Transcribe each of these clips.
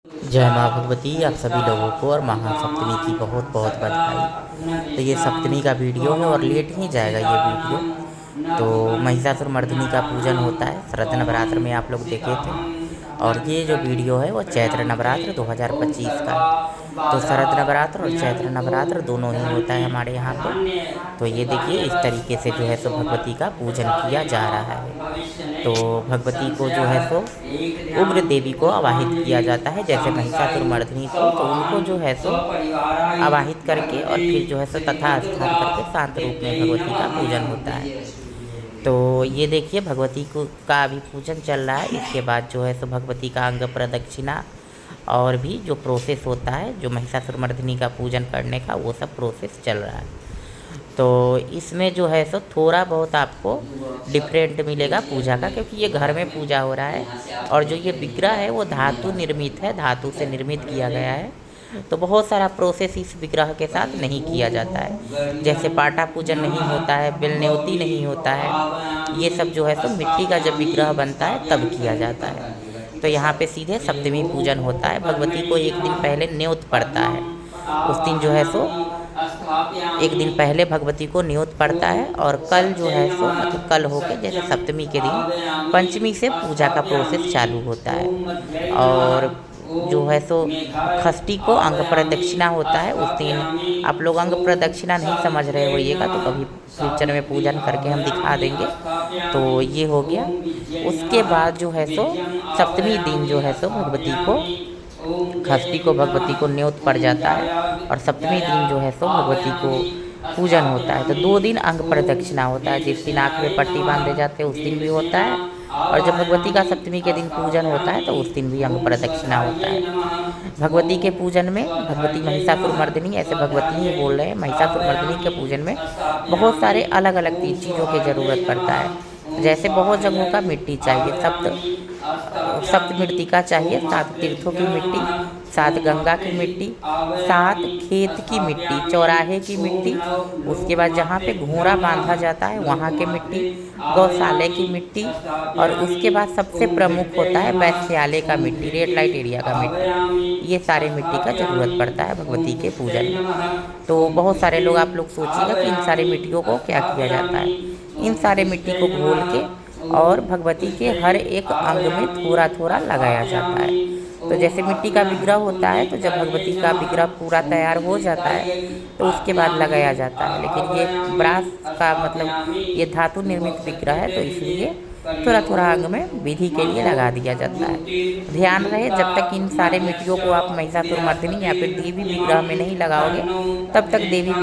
जय माँ भगवती। आप सभी लोगों को और महासप्तमी की बहुत बहुत बधाई। तो ये सप्तमी का वीडियो है और लेट ही जाएगा ये वीडियो। तो महिषासुर मर्दिनी का पूजन होता है शरद नवरात्र में, आप लोग देखे थे। और ये जो वीडियो है वो चैत्र नवरात्र 2025 का है। तो शरद नवरात्र और चैत्र नवरात्र दोनों ही होता है हमारे यहाँ पे। तो ये देखिए इस तरीके से जो है सो भगवती का पूजन किया जा रहा है। तो भगवती को जो है सो उग्र देवी को आवाहित किया जाता है, जैसे महिषासुर मर्दिनी को, तो उनको जो है सो आवाहित करके और फिर जो है सो तथा स्थान करके शांत रूप में भगवती का पूजन होता है। तो ये देखिए भगवती को का अभी पूजन चल रहा है। इसके बाद जो है सो भगवती का अंग प्रदक्षिणा और भी जो प्रोसेस होता है, जो महिषासुर मर्दिनी का पूजन करने का, वो सब प्रोसेस चल रहा है। तो इसमें जो है सो थोड़ा बहुत आपको डिफरेंट मिलेगा पूजा का, क्योंकि ये घर में पूजा हो रहा है और जो ये विग्रह है वो धातु निर्मित है, धातु से निर्मित किया गया है। तो बहुत सारा प्रोसेस इस विग्रह के साथ नहीं किया जाता है, जैसे पाटा पूजन नहीं होता है, बेलन्योती नहीं होता है। ये सब जो है सो मिट्टी का जब विग्रह बनता है तब किया जाता है। तो यहाँ पे सीधे सप्तमी पूजन होता है। भगवती को एक दिन पहले न्योत पड़ता है। उस दिन जो है सो एक दिन पहले भगवती को न्योत पड़ता है और कल जो है सो मतलब कल होके जैसे सप्तमी के दिन पंचमी से पूजा का प्रोसेस चालू होता है। और जो है सो षष्ठी को अंग प्रदक्षिणा होता है। उस दिन आप लोग अंग प्रदक्षिणा नहीं समझ रहे होइएगा तो कभी फ्यूचर में पूजन करके हम दिखा देंगे। तो ये हो गया। उसके बाद जो है सो सप्तमी दिन जो है सो भगवती को, षष्ठी को भगवती को न्योत पड़ जाता है और सप्तमी दिन जो है सो भगवती को पूजन होता है। तो 2 दिन अंग प्रदक्षिणा होता है। जिस दिन आँख में पट्टी बांधे जाते हैं उस दिन भी होता है, और जब भगवती का सप्तमी के दिन पूजन होता है तो उस दिन भी अंग प्रदक्षिणा होता है। भगवती के पूजन में, भगवती महिषासुर मर्दिनी, ऐसे भगवती ही बोल रहे हैं, महिषासुर मर्दिनी के पूजन में बहुत सारे अलग अलग चीज़ों की ज़रूरत पड़ता है। जैसे बहुत जगहों का मिट्टी चाहिए, सप्त मृत्तिका चाहिए, 7 तीर्थों की मिट्टी, 7 गंगा की मिट्टी, 7 खेत की मिट्टी, चौराहे की मिट्टी, उसके बाद जहाँ पे घोड़ा बांधा जाता है वहाँ की मिट्टी, गौशाले की मिट्टी, और उसके बाद सबसे प्रमुख होता है वैश्यालय का मिट्टी, रेड लाइट एरिया का मिट्टी। ये सारे मिट्टी का ज़रूरत पड़ता है भगवती के पूजन में। तो बहुत सारे लोग, आप लोग सोचिएगा कि इन सारे मिट्टियों को क्या किया जाता है। इन सारे मिट्टी को घोल के और भगवती के हर एक अंग में थोड़ा थोड़ा लगाया जाता है। तो जैसे मिट्टी का विग्रह होता है, तो जब भगवती का विग्रह पूरा तैयार हो जाता है तो उसके बाद लगाया जाता है। लेकिन ये ब्रास का मतलब ये धातु निर्मित विग्रह है, तो इसलिए थोड़ा थोड़ा अंग में विधि के लिए लगा दिया जाता है। ध्यान रहे, जब तक इन सारे मिट्टियों को आप महिषासुर मर्दिनी या फिर देवी विग्रह में नहीं लगाओगे तब तक देवी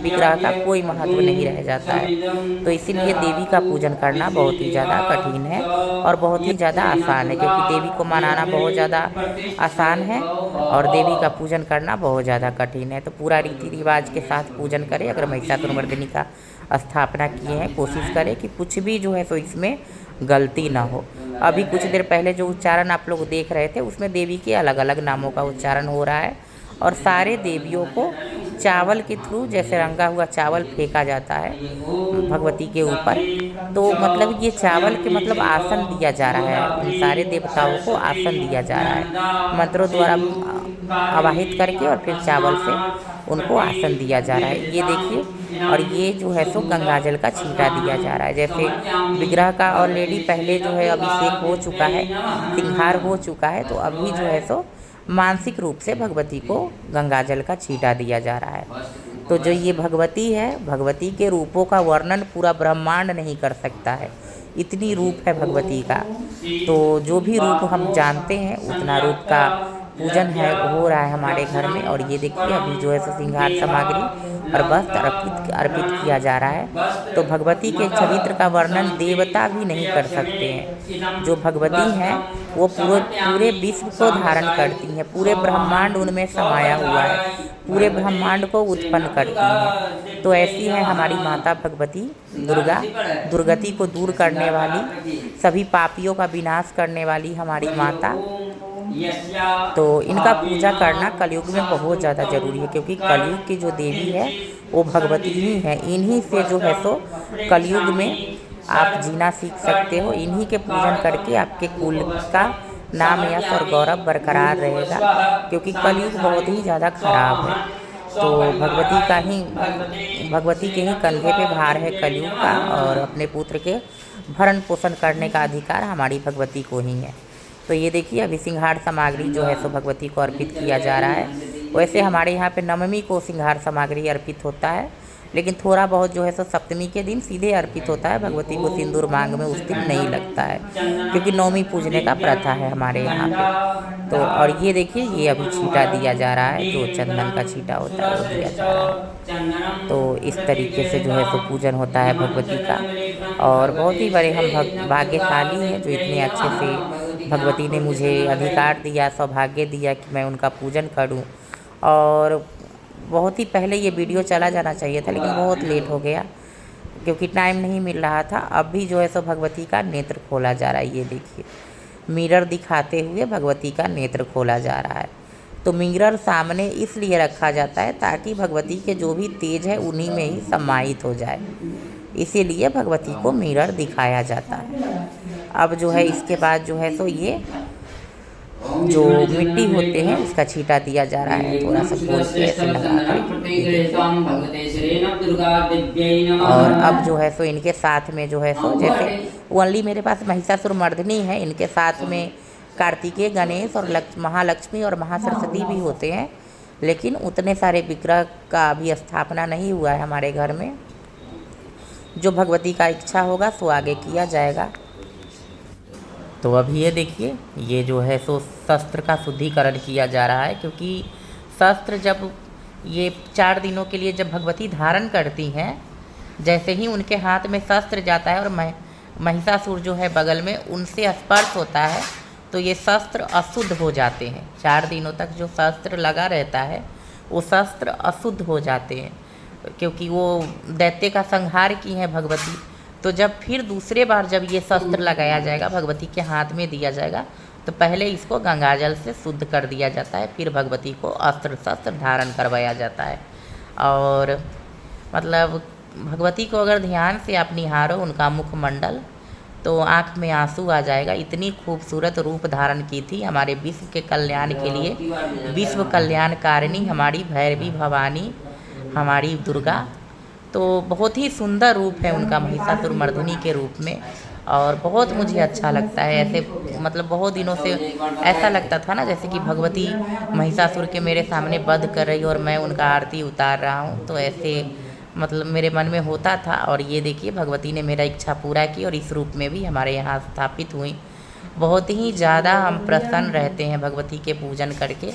विग्रह का कोई महत्व नहीं रह जाता है। तो इसीलिए देवी का पूजन करना बहुत ही ज़्यादा कठिन है और बहुत ही ज़्यादा आसान है, क्योंकि देवी को मनाना बहुत ज़्यादा आसान है और देवी का पूजन करना बहुत ज़्यादा कठिन है। तो पूरा रीति रिवाज के साथ पूजन करें। अगर महिषासुर मर्दिनी का स्थापना किए हैं, कोशिश करें कि कुछ भी जो है तो इसमें गलती ना हो। अभी कुछ देर पहले जो उच्चारण आप लोग देख रहे थे उसमें देवी के अलग अलग नामों का उच्चारण हो रहा है और सारे देवियों को चावल के थ्रू, जैसे रंगा हुआ चावल फेंका जाता है भगवती के ऊपर, तो मतलब ये चावल के मतलब आसन दिया जा रहा है। इन सारे देवताओं को आसन दिया जा रहा है मंत्रों द्वारा आवाहित करके, और फिर चावल से उनको आसन दिया जा रहा है। ये देखिए, और ये जो है सो गंगाजल का छींटा दिया जा रहा है। जैसे विग्रह का ऑलरेडी पहले जो है अभिषेक हो चुका है, सिंगार हो चुका है, तो अभी जो है सो मानसिक रूप से भगवती को गंगाजल का छींटा दिया जा रहा है। तो जो ये भगवती है, भगवती के रूपों का वर्णन पूरा ब्रह्मांड नहीं कर सकता है, इतनी रूप है भगवती का। तो जो भी रूप हम जानते हैं उतना रूप का पूजन है हो रहा है हमारे घर में। और ये देखिए अभी जो है सो श्रृंगार सामग्री और वस्त्र अर्पित किया जा रहा है। तो भगवती के चरित्र का वर्णन देवता भी नहीं कर सकते हैं। जो भगवती हैं वो पूरे विश्व को धारण करती हैं, पूरे ब्रह्मांड उनमें समाया हुआ है, पूरे ब्रह्मांड को उत्पन्न करती हैं। तो ऐसी है हमारी माता भगवती दुर्गा, दुर्गति को दूर करने वाली, सभी पापियों का विनाश करने वाली हमारी माता। तो इनका पूजा करना कलयुग में बहुत ज़्यादा ज़रूरी है, क्योंकि कलयुग की जो देवी है वो भगवती ही है। इन्हीं से जो है सो कलयुग में आप जीना सीख सकते हो। इन्हीं के पूजन करके आपके कुल का नाम यश और गौरव बरकरार रहेगा, क्योंकि कलयुग बहुत ही ज़्यादा खराब है। तो भगवती के ही कंधे पे भार है कलयुग का, और अपने पुत्र के भरण पोषण करने का अधिकार हमारी भगवती को ही है। तो ये देखिए अभी सिंगार सामग्री जो है सो भगवती को अर्पित किया जा रहा है। वैसे हमारे यहाँ पे नवमी को सिंगार सामग्री अर्पित होता है, लेकिन थोड़ा बहुत जो है सो सप्तमी के दिन सीधे अर्पित होता है। भगवती को सिंदूर मांग में उस दिन नहीं लगता है, क्योंकि नवमी पूजने का प्रथा है हमारे यहाँ पे। तो और ये देखिए ये अभी छींटा दिया जा रहा है, जो चंदन का छींटा होता है वो दिया जा रहा है। तो इस तरीके से जो है सो पूजन होता है भगवती का। और बहुत ही बड़े हम भाग्यशाली हैं जो इतने अच्छे से भगवती ने मुझे अधिकार दिया, सौभाग्य दिया कि मैं उनका पूजन करूं। और बहुत ही पहले ये वीडियो चला जाना चाहिए था, लेकिन बहुत लेट हो गया क्योंकि टाइम नहीं मिल रहा था। अब भी जो है सो भगवती का नेत्र खोला जा रहा है। ये देखिए मिरर दिखाते हुए भगवती का नेत्र खोला जा रहा है। तो मिरर सामने इसलिए रखा जाता है ताकि भगवती के जो भी तेज है उन्हीं में ही समाहित हो जाए, इसीलिए भगवती को मिरर दिखाया जाता है। अब जो है इसके बाद जो है सो ये जो मिट्टी होते हैं उसका छींटा दिया जा रहा है, थोड़ा सा खोल के ऐसे लगा कर। और अब जो है सो इनके साथ में जो है सो जैसे ओनली मेरे पास महिषासुर मर्दिनी है, इनके साथ में कार्तिकेय, गणेश और महालक्ष्मी और महासरस्वती भी होते हैं, लेकिन उतने सारे विग्रह का अभी स्थापना नहीं हुआ है हमारे घर में। जो भगवती का इच्छा होगा सो आगे किया जाएगा। तो अभी ये देखिए ये जो है सो शस्त्र का शुद्धिकरण किया जा रहा है, क्योंकि शस्त्र जब ये 4 दिनों के लिए जब भगवती धारण करती हैं, जैसे ही उनके हाथ में शस्त्र जाता है और महिषासुर जो है बगल में उनसे स्पर्श होता है तो ये शस्त्र अशुद्ध हो जाते हैं। 4 दिनों तक जो शस्त्र लगा रहता है वो शस्त्र अशुद्ध हो जाते हैं, क्योंकि वो दैत्य का संहार की हैं भगवती। तो जब फिर दूसरे बार जब ये शस्त्र लगाया जाएगा, भगवती के हाथ में दिया जाएगा, तो पहले इसको गंगाजल से शुद्ध कर दिया जाता है, फिर भगवती को अस्त्र शस्त्र धारण करवाया जाता है। और मतलब भगवती को अगर ध्यान से आप निहारो उनका मुखमंडल तो आँख में आंसू आ जाएगा। इतनी खूबसूरत रूप धारण की थी हमारे विश्व के कल्याण के लिए। विश्व कल्याणकारिणी हमारी भैरवी भवानी, हमारी दुर्गा, तो बहुत ही सुंदर रूप है उनका महिषासुर मर्दिनी के रूप में। और बहुत मुझे अच्छा लगता है ऐसे, मतलब बहुत दिनों से ऐसा लगता था ना जैसे कि भगवती महिषासुर के मेरे सामने वध कर रही और मैं उनका आरती उतार रहा हूँ, तो ऐसे मतलब मेरे मन में होता था। और ये देखिए भगवती ने मेरा इच्छा पूरा की और इस रूप में भी हमारे यहाँ स्थापित हुई। बहुत ही ज़्यादा हम प्रसन्न रहते हैं भगवती के पूजन करके।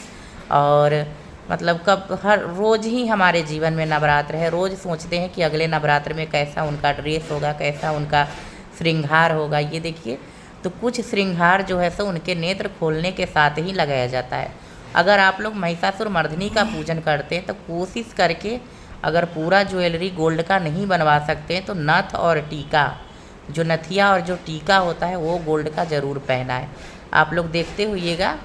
और मतलब कब हर रोज़ ही हमारे जीवन में नवरात्र है, रोज़ सोचते हैं कि अगले नवरात्र में कैसा उनका ड्रेस होगा, कैसा उनका श्रृंगार होगा। ये देखिए तो कुछ श्रृंगार जो है सो उनके नेत्र खोलने के साथ ही लगाया जाता है। अगर आप लोग महिषासुर मर्दिनी का पूजन करते हैं तो कोशिश करके, अगर पूरा ज्वेलरी गोल्ड का नहीं बनवा सकते हैं तो नथ और टीका, जो नथिया और जो टीका होता है वो गोल्ड का ज़रूर पहना है। आप लोग देखते होइएगा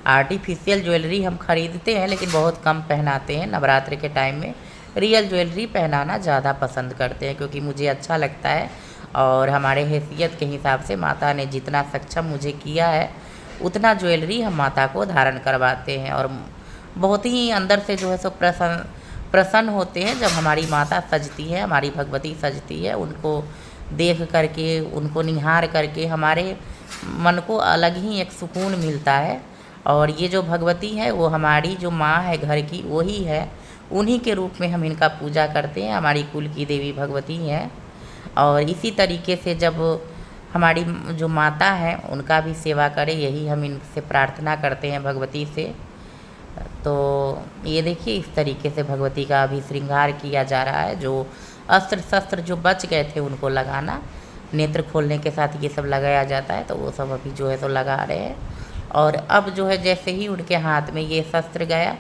आर्टिफिशियल ज्वेलरी हम खरीदते हैं लेकिन बहुत कम पहनाते हैं नवरात्र के टाइम में। रियल ज्वेलरी पहनाना ज़्यादा पसंद करते हैं, क्योंकि मुझे अच्छा लगता है और हमारे हैसियत के हिसाब से माता ने जितना सक्षम मुझे किया है उतना ज्वेलरी हम माता को धारण करवाते हैं। और बहुत ही अंदर से जो है सो प्रसन्न होते हैं जब हमारी माता सजती है, हमारी भगवती सजती है। उनको देख करके, उनको निहार करके हमारे मन को अलग ही एक सुकून मिलता है। और ये जो भगवती है वो हमारी जो माँ है घर की, वही है, उन्हीं के रूप में हम इनका पूजा करते हैं। हमारी कुल की देवी भगवती हैं। और इसी तरीके से जब हमारी जो माता है उनका भी सेवा करें, यही हम इनसे प्रार्थना करते हैं भगवती से। तो ये देखिए इस तरीके से भगवती का अभी श्रृंगार किया जा रहा है। जो अस्त्र शस्त्र जो बच गए थे उनको लगाना, नेत्र खोलने के साथ ये सब लगाया जाता है, तो वो सब अभी जो है तो लगा रहे हैं। और अब जो है जैसे ही उनके हाथ में ये शस्त्र गया,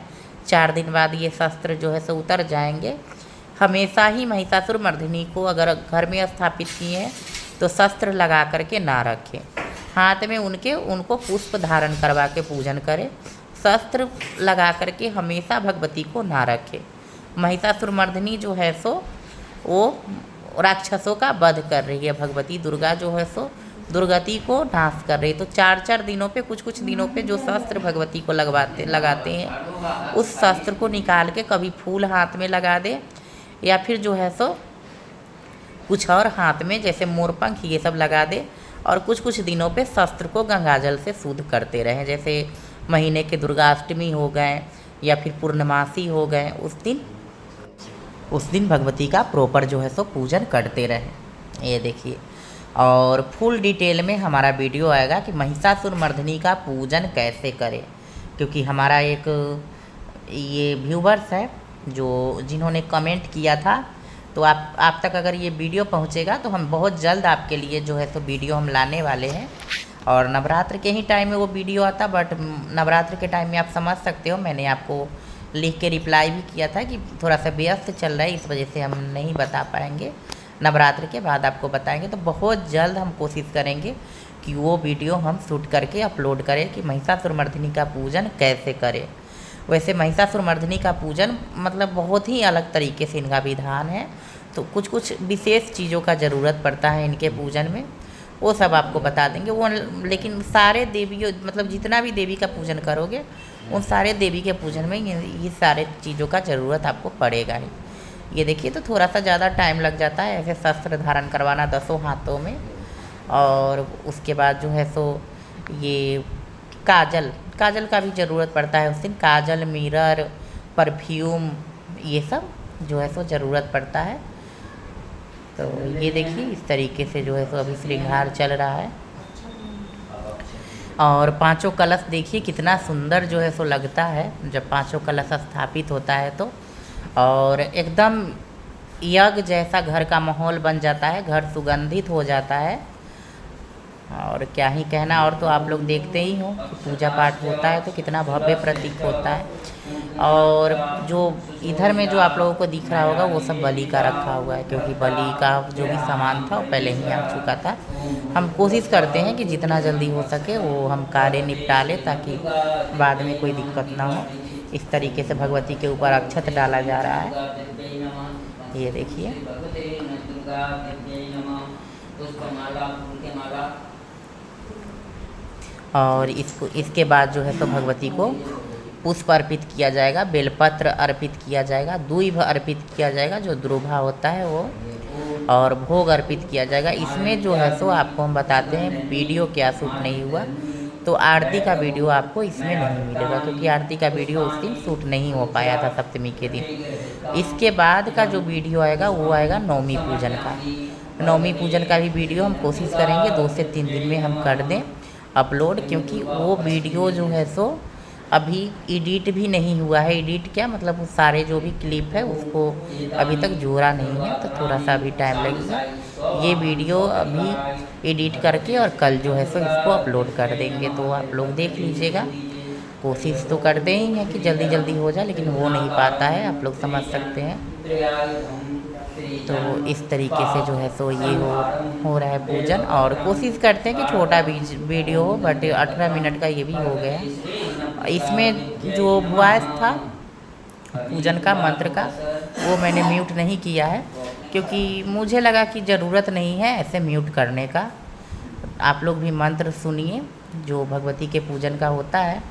4 दिन बाद ये शस्त्र जो है सो उतर जाएंगे। हमेशा ही महिषासुर मर्दिनी को अगर घर में स्थापित किए हैं तो शस्त्र लगा करके ना रखें, हाथ में उनको पुष्प धारण करवा के पूजन करें। शस्त्र लगा करके हमेशा भगवती को ना रखें। महिषासुर मर्दिनी जो है सो वो राक्षसों का वध कर रही है, भगवती दुर्गा जो है सो दुर्गति को नाश कर रही। तो 4-4 दिनों पे, कुछ दिनों पे जो शस्त्र भगवती को लगाते हैं, उस शस्त्र को निकाल के कभी फूल हाथ में लगा दे, या फिर जो है सो कुछ और हाथ में जैसे मोरपंख ये सब लगा दे, और कुछ दिनों पे शस्त्र को गंगाजल से शुद्ध करते रहें। जैसे महीने के दुर्गाष्टमी हो गए या फिर पूर्णमासी हो गए, उस दिन भगवती का प्रॉपर जो है सो पूजन करते रहें। ये देखिए, और फुल डिटेल में हमारा वीडियो आएगा कि महिषासुर मर्दिनी का पूजन कैसे करें, क्योंकि हमारा एक ये व्यूवर्स है जिन्होंने कमेंट किया था, तो आप तक अगर ये वीडियो पहुंचेगा तो हम बहुत जल्द आपके लिए जो है तो वीडियो हम लाने वाले हैं। और नवरात्र के ही टाइम में वो वीडियो आता, बट नवरात्र के टाइम में आप समझ सकते हो, मैंने आपको लिख के रिप्लाई भी किया था कि थोड़ा सा व्यस्त चल रहा है, इस वजह से हम नहीं बता पाएंगे, नवरात्र के बाद आपको बताएंगे। तो बहुत जल्द हम कोशिश करेंगे कि वो वीडियो हम शूट करके अपलोड करें कि महिषासुर मर्दिनी का पूजन कैसे करें। वैसे महिषासुर मर्दिनी का पूजन मतलब बहुत ही अलग तरीके से इनका विधान है, तो कुछ विशेष चीज़ों का ज़रूरत पड़ता है इनके पूजन में, वो सब आपको बता देंगे। वो लेकिन सारे देवियों मतलब जितना भी देवी का पूजन करोगे, उन सारे देवी के पूजन में ये सारे चीज़ों का ज़रूरत आपको पड़ेगा ही। ये देखिए, तो थोड़ा सा ज़्यादा टाइम लग जाता है ऐसे शस्त्र धारण करवाना 10 हाथों में। और उसके बाद जो है सो ये काजल का भी ज़रूरत पड़ता है उस दिन, काजल, मिरर, परफ्यूम, ये सब जो है सो ज़रूरत पड़ता है। तो ये देखिए, इस तरीके से जो है सो अभी श्रृंगार चल रहा है। और 5 कलश देखिए कितना सुंदर जो है सो लगता है जब 5 कलश स्थापित होता है तो, और एकदम यज्ञ जैसा घर का माहौल बन जाता है, घर सुगंधित हो जाता है। और क्या ही कहना, और तो आप लोग देखते ही हो कि पूजा पाठ होता है तो कितना भव्य प्रतीक होता है। और जो इधर में जो आप लोगों को दिख रहा होगा वो सब बलि का रखा हुआ है, क्योंकि बलि का जो भी सामान था वो पहले ही आ चुका था। हम कोशिश करते हैं कि जितना जल्दी हो सके वो हम कार्य निपटा लें, ताकि बाद में कोई दिक्कत ना हो। इस तरीके से भगवती के ऊपर अक्षत डाला जा रहा है, ये देखिए। और इसके बाद जो है तो भगवती को पुष्प अर्पित किया जाएगा, बेलपत्र अर्पित किया जाएगा, दूध अर्पित किया जाएगा जो द्रुभा होता है वो, और भोग अर्पित किया जाएगा। इसमें जो है सो आपको हम बताते हैं वीडियो क्या शूट नहीं हुआ, तो आरती का वीडियो आपको इसमें नहीं मिलेगा, क्योंकि आरती का वीडियो उस दिन शूट नहीं हो पाया था सप्तमी के दिन। इसके बाद का जो वीडियो आएगा वो आएगा नवमी पूजन का। नवमी पूजन का भी वीडियो हम कोशिश करेंगे 2 से 3 दिन में हम कर दें अपलोड, क्योंकि वो वीडियो जो है सो अभी एडिट भी नहीं हुआ है। एडिट क्या मतलब, वो सारे जो भी क्लिप है उसको अभी तक जोड़ा नहीं है, तो थोड़ा सा अभी टाइम लगेगा। ये वीडियो अभी एडिट करके और कल जो है सो इसको अपलोड कर देंगे, तो आप लोग देख लीजिएगा। कोशिश तो करते ही हैं कि जल्दी जल्दी हो जाए, लेकिन हो नहीं पाता है, आप लोग समझ सकते हैं। तो इस तरीके से जो है सो ये हो रहा है पूजन, और कोशिश करते हैं कि छोटा वीडियो हो, बट 18 मिनट का ये भी हो गया है। इसमें जो वॉइस था पूजन का मंत्र का वो मैंने म्यूट नहीं किया है, क्योंकि मुझे लगा कि ज़रूरत नहीं है ऐसे म्यूट करने का। आप लोग भी मंत्र सुनिए जो भगवती के पूजन का होता है,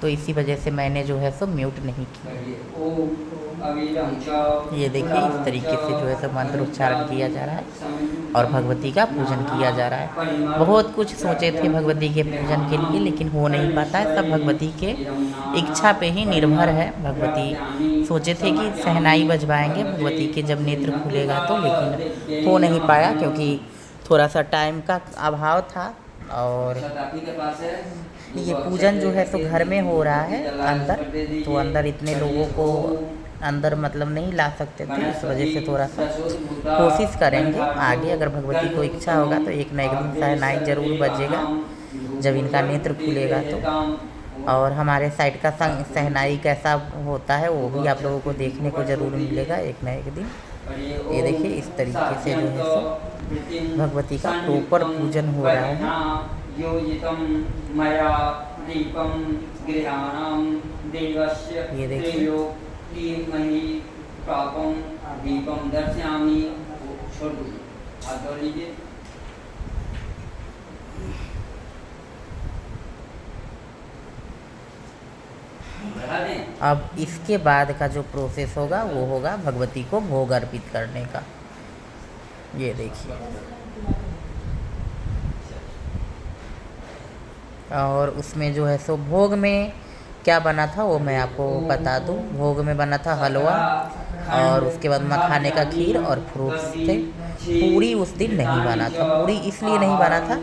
तो इसी वजह से मैंने जो है सो म्यूट नहीं किया। ये देखिए, इस तरीके से जो है सो मंत्र उच्चारण किया जा रहा है और भगवती का पूजन किया जा रहा है। बहुत कुछ सोचे थे भगवती के पूजन के लिए, लेकिन हो नहीं पाता है, सब भगवती के इच्छा पे ही निर्भर है। भगवती सोचे थे कि शहनाई बजवाएंगे भगवती के जब नेत्र खुलेगा तो, लेकिन हो नहीं पाया क्योंकि थोड़ा सा टाइम का अभाव था। और ये पूजन जो है तो घर में हो रहा है अंदर, तो अंदर इतने लोगों को अंदर मतलब नहीं ला सकते थे, इस वजह से थोड़ा सा कोशिश करेंगे आगे, अगर भगवती को इच्छा होगा तो एक न एक दिन शहनाई ज़रूर बजेगा जब इनका नेत्र खुलेगा तो। और हमारे साइड का शहनाई कैसा होता है वो भी आप लोगों को देखने को ज़रूर मिलेगा एक न एक दिन। ये देखिए, इस तरीके से जो है सो भगवती का प्रॉपर पूजन हो रहा है। ये देखिए, अब इसके बाद का जो प्रोसेस होगा वो होगा भगवती को भोग अर्पित करने का। ये देखिए, और उसमें जो है सो भोग में क्या बना था वो मैं आपको बता दूं। भोग में बना था हलवा, और उसके बाद मखाने का खीर और फ्रूट्स थे। पूरी उस दिन नहीं बना था। पूरी इसलिए नहीं बना था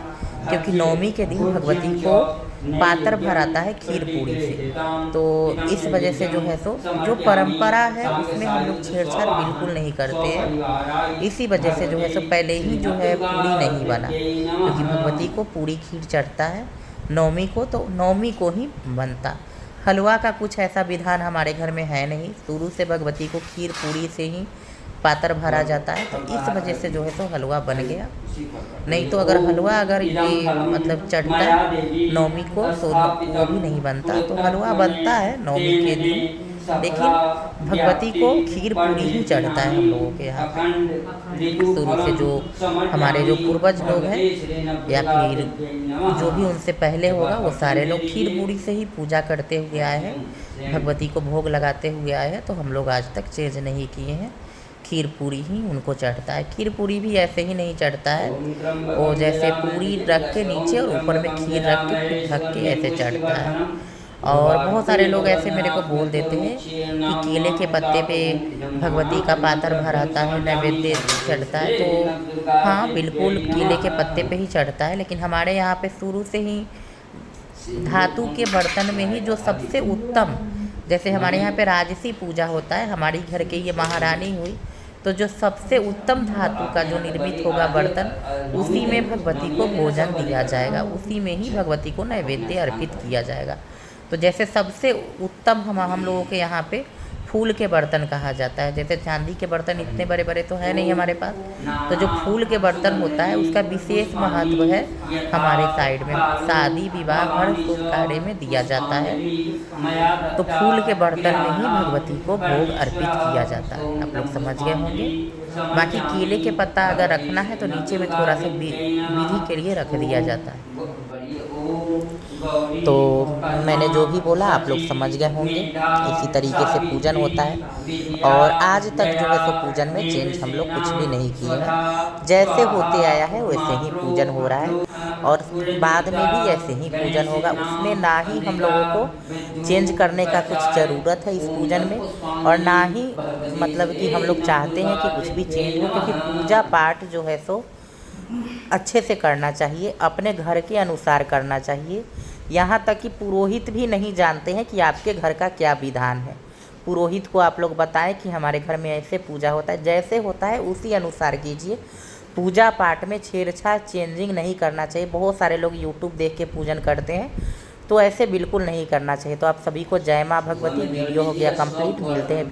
क्योंकि नवमी के दिन भगवती को पातर भराता है खीर पूरी से, तो इस वजह से जो है सो जो परंपरा है उसमें हम लोग छेड़छाड़ बिल्कुल नहीं करते हैं। इसी वजह से जो है सो पहले ही जो है पूरी नहीं बना, क्योंकि भगवती को पूरी खीर चढ़ता है नवमी को, तो नवमी को ही बनता। हलवा का कुछ ऐसा विधान हमारे घर में है नहीं, शुरू से भगवती को खीर पूरी से ही पातर भरा जाता है, तो इस वजह से जो है तो हलवा बन गया। नहीं तो अगर हलवा अगर ये मतलब चढ़ता है नवमी को तो वो भी नहीं बनता। तो हलवा बनता है नवमी के दिन, लेकिन भगवती को खीर पूरी ही चढ़ता है हम लोगों के यहाँ पे। शुरू से जो हमारे जो पूर्वज लोग हैं या फिर जो भी उनसे पहले होगा वो सारे लोग खीर पूरी से ही पूजा करते हुए आए हैं, भगवती को भोग लगाते हुए आए हैं। तो हम लोग आज तक चेंज नहीं किए हैं, खीर पूरी ही उनको चढ़ता है। खीर पूरी भी ऐसे ही नहीं चढ़ता है, वो जैसे पूरी रख के नीचे और ऊपर में खीर रख के फिर ढक के ऐसे चढ़ता है। और बहुत सारे लोग ऐसे मेरे को बोल देते हैं कि केले के पत्ते पे भगवती का पातर भराता है, नैवेद्य चढ़ता है। तो हाँ बिल्कुल केले के पत्ते पे ही चढ़ता है, लेकिन हमारे यहाँ पे शुरू से ही धातु के बर्तन में ही जो सबसे उत्तम, जैसे हमारे यहाँ पे राजसी पूजा होता है, हमारी घर के ये महारानी हुई, तो जो सबसे उत्तम धातु का जो निर्मित होगा बर्तन, उसी में भगवती को भोजन दिया जाएगा, उसी में ही भगवती को नैवेद्य अर्पित किया जाएगा। तो जैसे सबसे उत्तम हम लोगों के यहाँ पे फूल के बर्तन कहा जाता है। जैसे चांदी के बर्तन इतने बड़े बड़े तो है नहीं हमारे पास, तो जो फूल के बर्तन होता है उसका विशेष महत्व है हमारे साइड में। शादी विवाह हर शुभ कार्य में दिया जाता है, तो फूल के बर्तन में ही भगवती को भोग अर्पित किया जाता है। आप लोग समझ गए होंगे। बाकी केले के पत्ता अगर रखना है तो नीचे में थोड़ा सा विधि के लिए रख दिया जाता है। तो मैंने जो भी बोला आप लोग समझ गए होंगे। इसी तरीके से पूजन होता है, और आज तक जो है तो पूजन में चेंज हम लोग कुछ भी नहीं किए हैं। जैसे होते आया है वैसे ही पूजन हो रहा है, और बाद में भी ऐसे ही पूजन होगा। उसमें ना ही हम लोगों को चेंज करने का कुछ ज़रूरत है इस पूजन में, और ना ही मतलब कि हम लोग चाहते हैं कि कुछ भी चेंज हो, क्योंकि पूजा पाठ जो है सो अच्छे से करना चाहिए, अपने घर के अनुसार करना चाहिए। यहाँ तक कि पुरोहित भी नहीं जानते हैं कि आपके घर का क्या विधान है। पुरोहित को आप लोग बताएं कि हमारे घर में ऐसे पूजा होता है, जैसे होता है उसी अनुसार कीजिए। पूजा पाठ में छेड़छाड़ चेंजिंग नहीं करना चाहिए। बहुत सारे लोग यूट्यूब देख के पूजन करते हैं, तो ऐसे बिल्कुल नहीं करना चाहिए। तो आप सभी को जय माँ भगवती। वीडियो हो गया कंप्लीट, मिलते हैं।